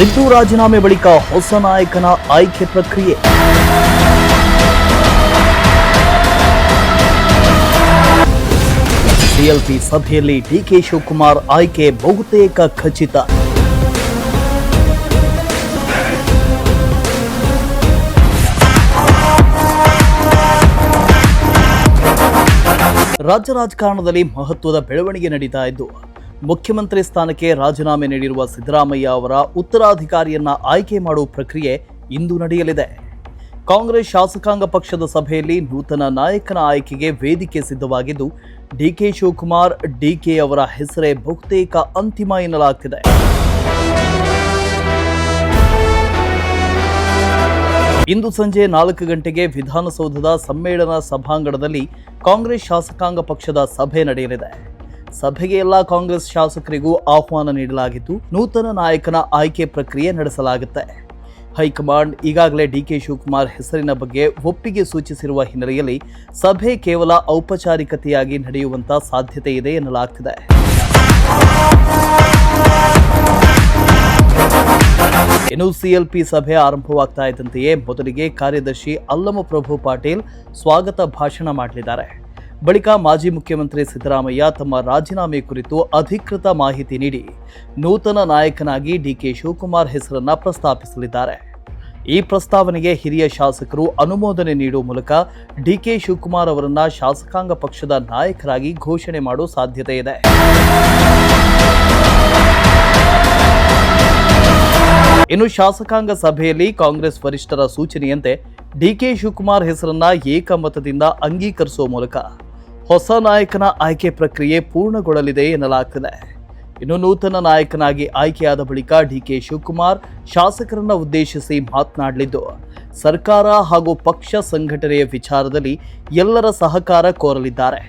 ಸಿದ್ದು ರಾಜೀನಾಮೆ ಬಳಿಕ ಹೊಸ ನಾಯಕನ ಆಯ್ಕೆ ಪ್ರಕ್ರಿಯೆ. ಸಿಎಲ್ಪಿ ಸಭೆಯಲ್ಲಿ ಡಿಕೆ ಶಿವಕುಮಾರ್ ಆಯ್ಕೆ ಬಹುತೇಕ ಖಚಿತ. ರಾಜ್ಯ ರಾಜಕಾರಣದಲ್ಲಿ ಮಹತ್ವದ ಬೆಳವಣಿಗೆ ನಡೀತಾ ಇದ್ದು, ಮುಖ್ಯಮಂತ್ರಿ ಸ್ಥಾನಕ್ಕೆ ರಾಜೀನಾಮೆ ನೀಡಿರುವ ಸಿದ್ದರಾಮಯ್ಯ ಅವರ ಉತ್ತರಾಧಿಕಾರಿಯನ್ನ ಆಯ್ಕೆ ಮಾಡುವ ಪ್ರಕ್ರಿಯೆ ಇಂದು ನಡೆಯಲಿದೆ. ಕಾಂಗ್ರೆಸ್ ಶಾಸಕಾಂಗ ಪಕ್ಷದ ಸಭೆಯಲ್ಲಿ ನೂತನ ನಾಯಕನ ಆಯ್ಕೆಗೆ ವೇದಿಕೆ ಸಿದ್ಧವಾಗಿದ್ದು, ಡಿಕೆ ಶಿವಕುಮಾರ್ ಡಿಕೆ ಅವರ ಹೆಸರೇ ಬಹುತೇಕ ಅಂತಿಮ ಎನ್ನಲಾಗ್ತಿದೆ. ಇಂದು ಸಂಜೆ 4 ಗಂಟೆಗೆ ವಿಧಾನಸೌಧದ ಸಮ್ಮೇಳನ ಸಭಾಂಗಣದಲ್ಲಿ ಕಾಂಗ್ರೆಸ್ ಶಾಸಕಾಂಗ ಪಕ್ಷದ ಸಭೆ ನಡೆಯಲಿದೆ. ಸಭೆಗೆ ಎಲ್ಲ ಕಾಂಗ್ರೆಸ್ ಶಾಸಕರಿಗೂ ಆಹ್ವಾನ ನೀಡಲಾಗಿದ್ದು, ನೂತನ ನಾಯಕನ ಆಯ್ಕೆ ಪ್ರಕ್ರಿಯೆ ನಡೆಸಲಾಗುತ್ತೆ. ಹೈಕಮಾಂಡ್ ಈಗಾಗಲೇ ಡಿಕೆ ಶಿವಕುಮಾರ್ ಹೆಸರಿನ ಬಗ್ಗೆ ಒಪ್ಪಿಗೆ ಸೂಚಿಸಿರುವ ಹಿನ್ನೆಲೆಯಲ್ಲಿ ಸಭೆ ಕೇವಲ ಔಪಚಾರಿಕತೆಯಾಗಿ ನಡೆಯುವಂತ ಸಾಧ್ಯತೆ ಇದೆ ಎನ್ನಲಾಗ್ತಿದೆ. ಇನ್ನು ಸಿಎಲ್ಪಿ ಸಭೆ ಆರಂಭವಾಗ್ತಾ ಇದ್ದಂತೆಯೇ ಮೊದಲಿಗೆ ಕಾರ್ಯದರ್ಶಿ ಅಲ್ಲಮಪ್ರಭು ಪಾಟೀಲ್ ಸ್ವಾಗತ ಭಾಷಣ ಮಾಡಲಿದ್ದಾರೆ. ಬಳಿಕ ಮಾಜಿ ಮುಖ್ಯಮಂತ್ರಿ ಸಿದ್ದರಾಮಯ್ಯ ತಮ್ಮ ರಾಜೀನಾಮೆ ಕುರಿತು ಅಧಿಕೃತ ಮಾಹಿತಿ ನೀಡಿ ನೂತನ ನಾಯಕನಾಗಿ ಡಿಕೆ ಶಿವಕುಮಾರ್ ಹೆಸರನ್ನ ಪ್ರಸ್ತಾಪಿಸಲಿದ್ದಾರೆ. ಈ ಪ್ರಸ್ತಾವನೆಗೆ ಹಿರಿಯ ಶಾಸಕರು ಅನುಮೋದನೆ ನೀಡುವ ಮೂಲಕ ಡಿಕೆ ಶಿವಕುಮಾರ್ ಅವರನ್ನ ಶಾಸಕಾಂಗ ಪಕ್ಷದ ನಾಯಕರಾಗಿ ಘೋಷಣೆ ಮಾಡುವ ಸಾಧ್ಯತೆ ಇದೆ. ಇನ್ನು ಶಾಸಕಾಂಗ ಸಭೆಯಲ್ಲಿ ಕಾಂಗ್ರೆಸ್ ವರಿಷ್ಠರ ಸೂಚನೆಯಂತೆ ಡಿಕೆ ಶಿವಕುಮಾರ್ ಹೆಸರನ್ನ ಏಕಮತದಿಂದ ಅಂಗೀಕರಿಸುವ ಮೂಲಕ ಹೊಸ ನಾಯಕನ ಆಯ್ಕೆ ಪ್ರಕ್ರಿಯೆ ಪೂರ್ಣಗೊಳ್ಳಲಿದೆ ಎನ್ನಲಾಗ್ತಿದೆ. ಇನ್ನು ನೂತನ ನಾಯಕನಾಗಿ ಆಯ್ಕೆಯಾದ ಬಳಿಕ ಡಿಕೆ ಶಿವಕುಮಾರ್ ಶಾಸಕರನ್ನ ಉದ್ದೇಶಿಸಿ ಮಾತನಾಡಲಿದ್ದು, ಸರ್ಕಾರ ಹಾಗೂ ಪಕ್ಷ ಸಂಘಟನೆಯ ವಿಚಾರದಲ್ಲಿ ಎಲ್ಲರ ಸಹಕಾರ ಕೋರಲಿದ್ದಾರೆ.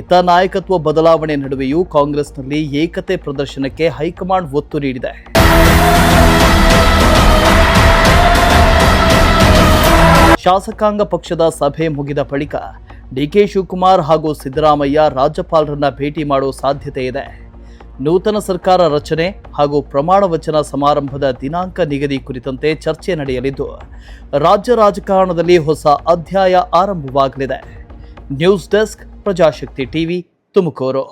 ಇತ್ತ ನಾಯಕತ್ವ ಬದಲಾವಣೆ ನಡುವೆಯೂ ಕಾಂಗ್ರೆಸ್ನಲ್ಲಿ ಏಕತೆ ಪ್ರದರ್ಶನಕ್ಕೆ ಹೈಕಮಾಂಡ್ ಒತ್ತು ನೀಡಿದೆ. ಶಾಸಕಾಂಗ ಪಕ್ಷದ ಸಭೆ ಮುಗಿದ ಬಳಿಕ ಡಿಕೆ ಶಿವಕುಮಾರ್ ಹಾಗೂ ಸಿದ್ದರಾಮಯ್ಯ ರಾಜ್ಯಪಾಲರನ್ನ ಭೇಟಿ ಮಾಡುವ ಸಾಧ್ಯತೆ ಇದೆ. ನೂತನ ಸರ್ಕಾರ ರಚನೆ ಹಾಗೂ ಪ್ರಮಾಣ ವಚನ ಸಮಾರಂಭದ ದಿನಾಂಕ ನಿಗದಿ ಕುರಿತಂತೆ ಚರ್ಚೆ ನಡೆಯಲಿದ್ದು, ರಾಜ್ಯ ರಾಜಕಾರಣದಲ್ಲಿ ಹೊಸ ಅಧ್ಯಾಯ ಆರಂಭವಾಗಲಿದೆ. News desk, Prajashakti TV, Tumakuru.